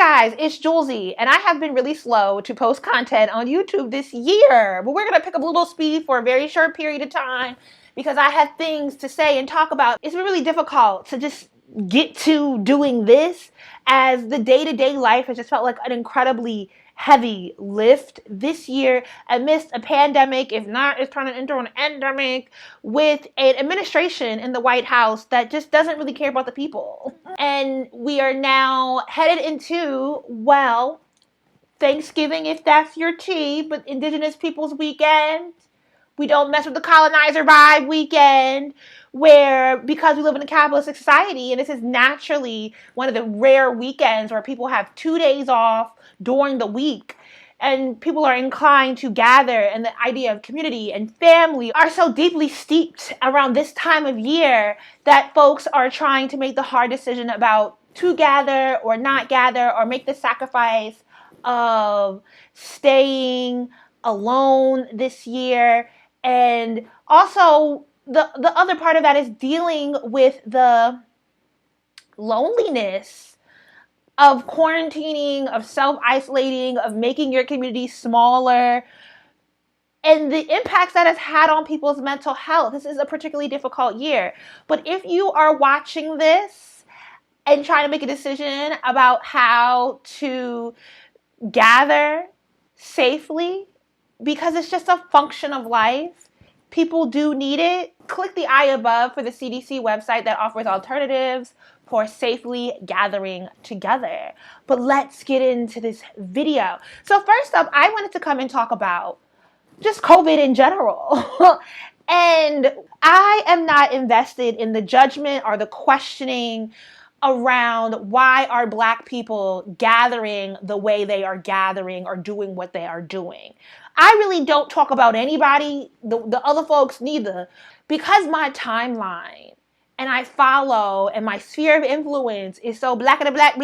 guys, it's Julesy, and I have been really slow to post content on YouTube this year, but we're going to pick up a little speed for a very short period of time because I have things to say and talk about. It's been really difficult to just get to doing this, as the day-to-day life has just felt like an incredibly heavy lift this year amidst a pandemic, if not, it's turning into an endemic, with an administration in the White House that just doesn't really care about the people. And we are now headed into, well, Thanksgiving, if that's your tea, but Indigenous Peoples Weekend. We don't mess with the colonizer vibe weekend, where because we live in a capitalistic society, and this is naturally one of the rare weekends where people have 2 days off during the week, and people are inclined to gather, and the idea of community and family are so deeply steeped around this time of year that folks are trying to make the hard decision about to gather or not gather, or make the sacrifice of staying alone this year. And also the other part of that is dealing with the loneliness of quarantining, of self-isolating, of making your community smaller, and the impacts that has had on people's mental health. This is a particularly difficult year. But if you are watching this and trying to make a decision about how to gather safely, because it's just a function of life, people do need it, click the eye above for the CDC website that offers alternatives for safely gathering together. But let's get into this video. So first up, I wanted to come and talk about just COVID in general. And I am not invested in the judgment or the questioning around why are Black people gathering the way they are gathering or doing what they are doing. I really don't talk about anybody, the other folks neither, because my timeline and I follow and my sphere of influence is so black and black.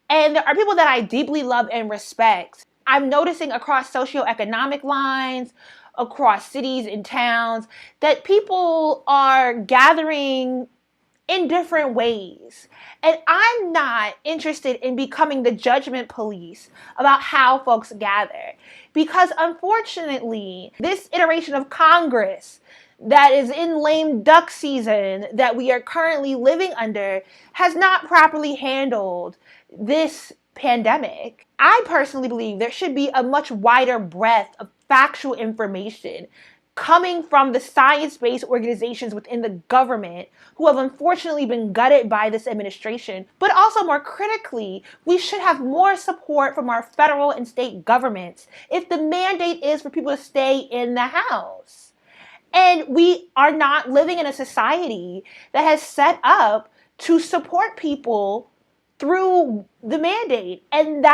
And there are people that I deeply love and respect. I'm noticing across socioeconomic lines, across cities and towns, that people are gathering in different ways. And I'm not interested in becoming the judgment police about how folks gather. Because unfortunately, this iteration of Congress that is in lame duck season that we are currently living under has not properly handled this pandemic. I personally believe there should be a much wider breadth of factual information coming from the science-based organizations within the government who have unfortunately been gutted by this administration. But also, more critically, we should have more support from our federal and state governments if the mandate is for people to stay in the house. And we are not living in a society that has set up to support people through the mandate. And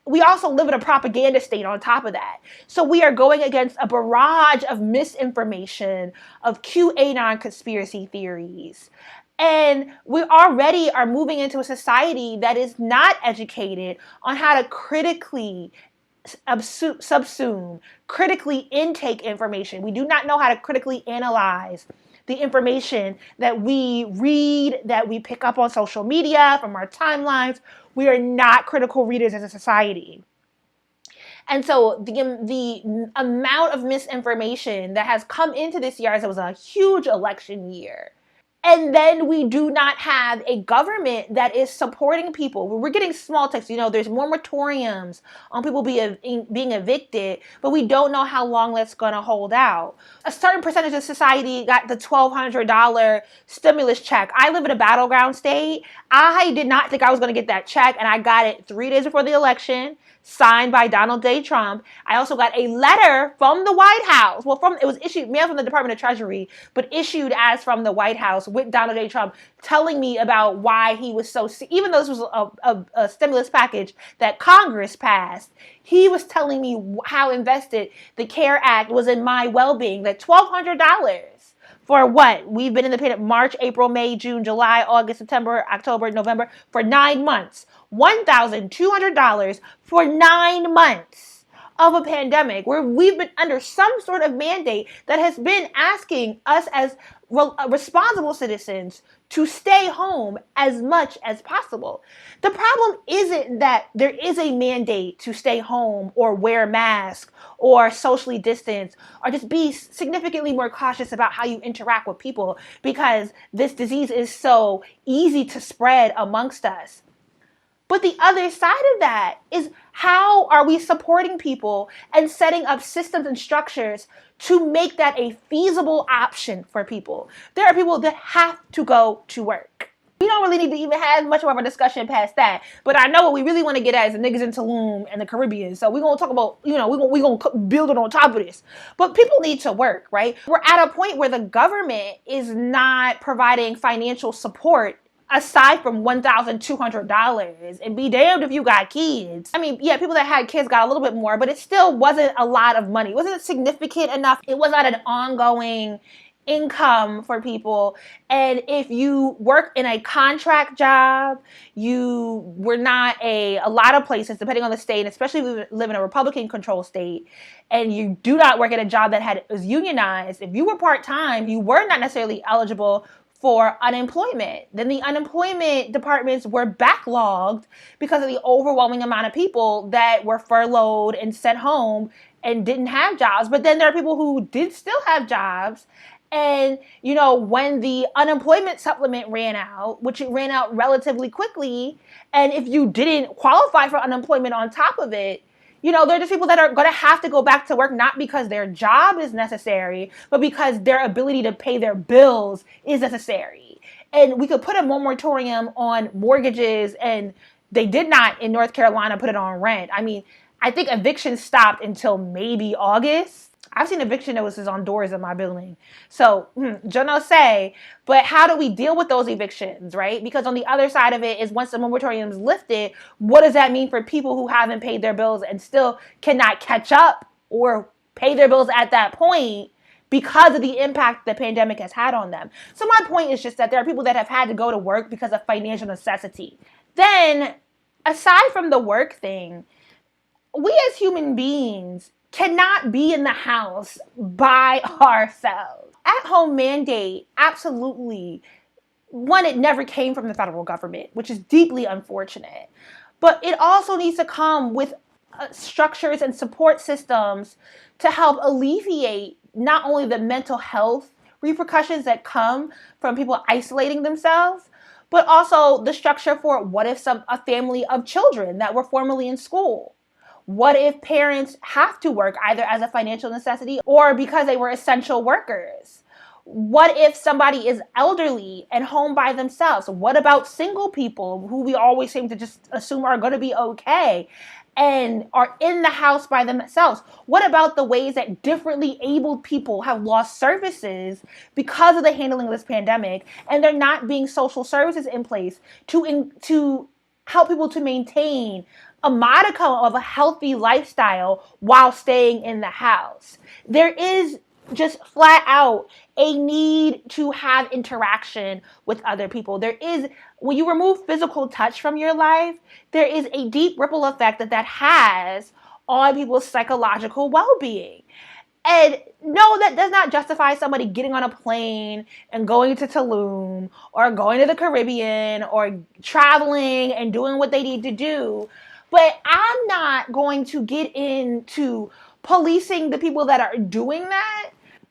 we also live in a propaganda state on top of that. So we are going against a barrage of misinformation, of QAnon conspiracy theories. And we already are moving into a society that is not educated on how to critically subsume, critically intake information. We do not know how to critically analyze the information that we read, that we pick up on social media, from our timelines. We are not critical readers as a society. And so the amount of misinformation that has come into this year, as it was a huge election year, and then we do not have a government that is supporting people. We're getting small text. There's more moratoriums on people being evicted, but we don't know how long that's going to hold out. A certain percentage of society got the $1,200 stimulus check. I live in a battleground state. I did not think I was going to get that check, and I got it 3 days before the election, signed by Donald J. Trump. I also got a letter from the White House. Well, it was issued, mailed from the Department of Treasury, but issued as from the White House with Donald J. Trump, telling me about why he was so, even though this was a stimulus package that Congress passed, he was telling me how invested the CARE Act was in my well-being, that $1,200 for what? We've been in the pandemic March, April, May, June, July, August, September, October, November, for 9 months. $1,200 for 9 months of a pandemic where we've been under some sort of mandate that has been asking us as responsible citizens to stay home as much as possible. The problem isn't that there is a mandate to stay home or wear masks or socially distance or just be significantly more cautious about how you interact with people because this disease is so easy to spread amongst us. But the other side of that is, how are we supporting people and setting up systems and structures to make that a feasible option for people? There are people that have to go to work. We don't really need to even have much of a discussion past that. But I know what we really want to get at is the niggas in Tulum and the Caribbean. So we're going to talk about, we're going to build it on top of this. But people need to work, right? We're at a point where the government is not providing financial support aside from $1,200, and be damned if you got kids. I mean, yeah, people that had kids got a little bit more, but it still wasn't a lot of money. It wasn't significant enough. It was not an ongoing income for people. And if you work in a contract job, you were not a lot of places, depending on the state, especially if you live in a Republican controlled state, and you do not work at a job that was unionized, if you were part-time, you were not necessarily eligible for unemployment. Then the unemployment departments were backlogged because of the overwhelming amount of people that were furloughed and sent home and didn't have jobs. But then there are people who did still have jobs. And, when the unemployment supplement ran out, which it ran out relatively quickly, and if you didn't qualify for unemployment on top of it, there are just people that are going to have to go back to work, not because their job is necessary, but because their ability to pay their bills is necessary. And we could put a moratorium on mortgages, and they did not in North Carolina put it on rent. I mean, I think eviction stopped until maybe August. I've seen eviction notices on doors in my building. So, je ne sais, but how do we deal with those evictions, right? Because on the other side of it is, once the moratorium is lifted, what does that mean for people who haven't paid their bills and still cannot catch up or pay their bills at that point because of the impact the pandemic has had on them? So my point is just that there are people that have had to go to work because of financial necessity. Then, aside from the work thing, we as human beings cannot be in the house by ourselves. At-home mandate, absolutely. One, it never came from the federal government, which is deeply unfortunate. But it also needs to come with structures and support systems to help alleviate not only the mental health repercussions that come from people isolating themselves, but also the structure for what if a family of children that were formerly in school. What if parents have to work either as a financial necessity or because they were essential workers? What if somebody is elderly and home by themselves? What about single people who we always seem to just assume are going to be okay and are in the house by themselves? What about the ways that differently abled people have lost services because of the handling of this pandemic, and there not being social services in place to help people to maintain a modicum of a healthy lifestyle while staying in the house? There is just flat out a need to have interaction with other people. There is, when you remove physical touch from your life, there is a deep ripple effect that has on people's psychological well-being. And no, that does not justify somebody getting on a plane and going to Tulum or going to the Caribbean or traveling and doing what they need to do. But I'm not going to get into policing the people that are doing that,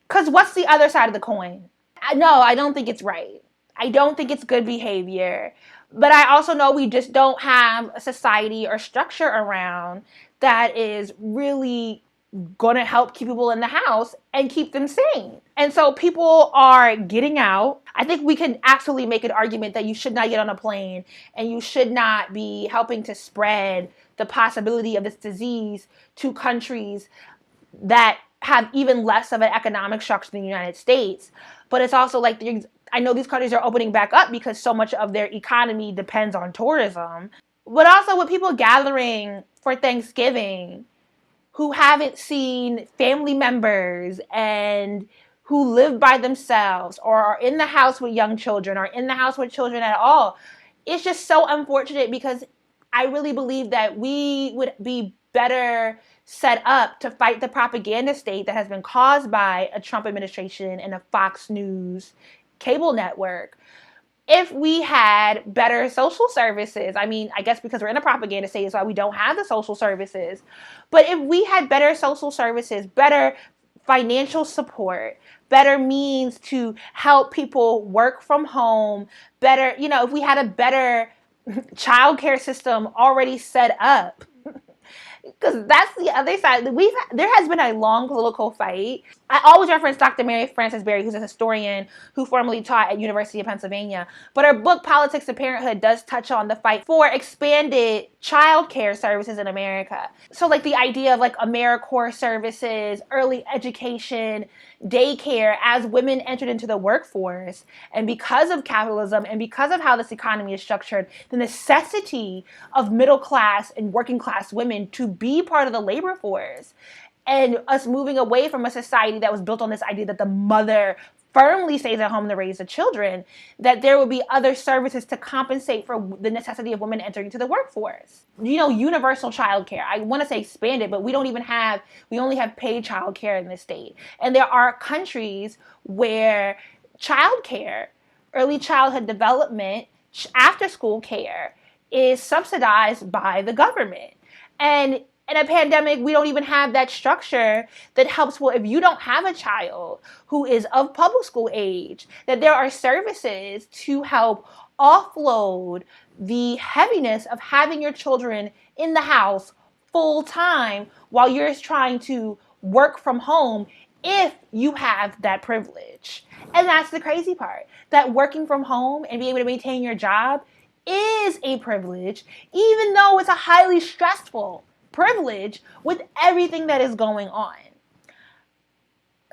because what's the other side of the coin? No, I don't think it's right. I don't think it's good behavior. But I also know we just don't have a society or structure around that is really going to help keep people in the house and keep them sane. And so people are getting out. I think we can absolutely make an argument that you should not get on a plane and you should not be helping to spread the possibility of this disease to countries that have even less of an economic structure than the United States. But it's also like, I know these countries are opening back up because so much of their economy depends on tourism. But also with people gathering for Thanksgiving who haven't seen family members and who live by themselves or are in the house with young children or in the house with children at all. It's just so unfortunate, because I really believe that we would be better set up to fight the propaganda state that has been caused by a Trump administration and a Fox News cable network if we had better social services, I mean, I guess because we're in a propaganda state, is why we don't have the social services. But if we had better social services, better financial support, better means to help people work from home, better, if we had a better childcare system already set up, because that's the other side. There has been a long political fight. I always reference Dr. Mary Frances Berry, who's a historian who formerly taught at University of Pennsylvania. But her book Politics of Parenthood does touch on the fight for expanded child care services in America. So like the idea of like AmeriCorps services, early education, daycare as women entered into the workforce. And because of capitalism and because of how this economy is structured, the necessity of middle class and working class women to be part of the labor force, and us moving away from a society that was built on this idea that the mother firmly stays at home to raise the children, that there will be other services to compensate for the necessity of women entering into the workforce. Universal child care. I want to say expanded, but we only have paid child care in this state. And there are countries where child care, early childhood development, after school care is subsidized by the government. And in a pandemic, we don't even have that structure that helps. Well, if you don't have a child who is of public school age, that there are services to help offload the heaviness of having your children in the house full time while you're trying to work from home if you have that privilege. And that's the crazy part, that working from home and being able to maintain your job is a privilege, even though it's a highly stressful privilege with everything that is going on.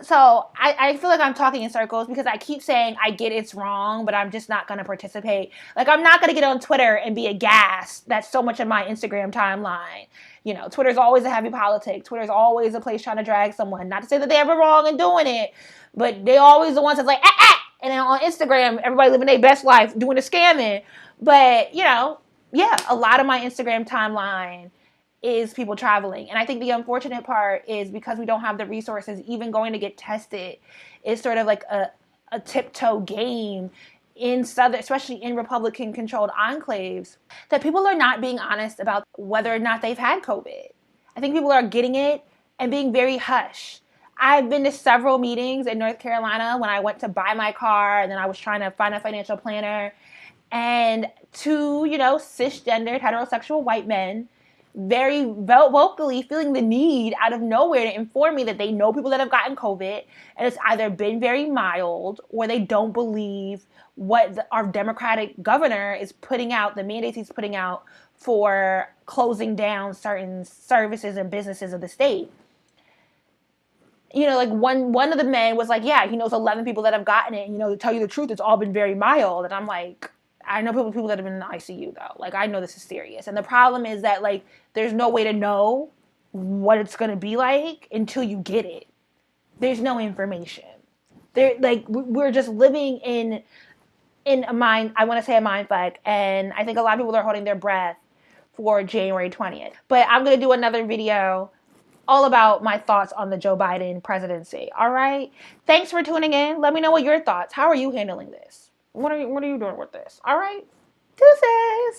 So I feel like I'm talking in circles because I keep saying I get it's wrong, but I'm just not going to participate. Like, I'm not going to get on Twitter and be aghast that so much of my Instagram timeline, Twitter's always a heavy politic. Twitter's always a place trying to drag someone. Not to say that they're ever wrong in doing it, but they always the ones that's like, and then on Instagram, everybody living their best life, doing the scamming. But, yeah, a lot of my Instagram timeline is people traveling. And I think the unfortunate part is because we don't have the resources, even going to get tested is sort of like a tiptoe game in Southern, especially in Republican-controlled enclaves, that people are not being honest about whether or not they've had COVID. I think people are getting it and being very hush. I've been to several meetings in North Carolina when I went to buy my car and then I was trying to find a financial planner. And two, cisgendered, heterosexual white men very vocally feeling the need out of nowhere to inform me that they know people that have gotten COVID and it's either been very mild or they don't believe what our Democratic governor is putting out, the mandates he's putting out for closing down certain services and businesses of the state. Like one of the men was like, yeah, he knows 11 people that have gotten it. And, to tell you the truth, it's all been very mild. And I'm like, I know people that have been in the ICU, though. Like, I know this is serious. And the problem is that, like, there's no way to know what it's going to be like until you get it. There's no information. We're just living in a mind, I want to say a mind fuck. And I think a lot of people are holding their breath for January 20th. But I'm going to do another video all about my thoughts on the Joe Biden presidency. All right? Thanks for tuning in. Let me know what your thoughts. How are you handling this? What are you doing with this? All right? Deuces.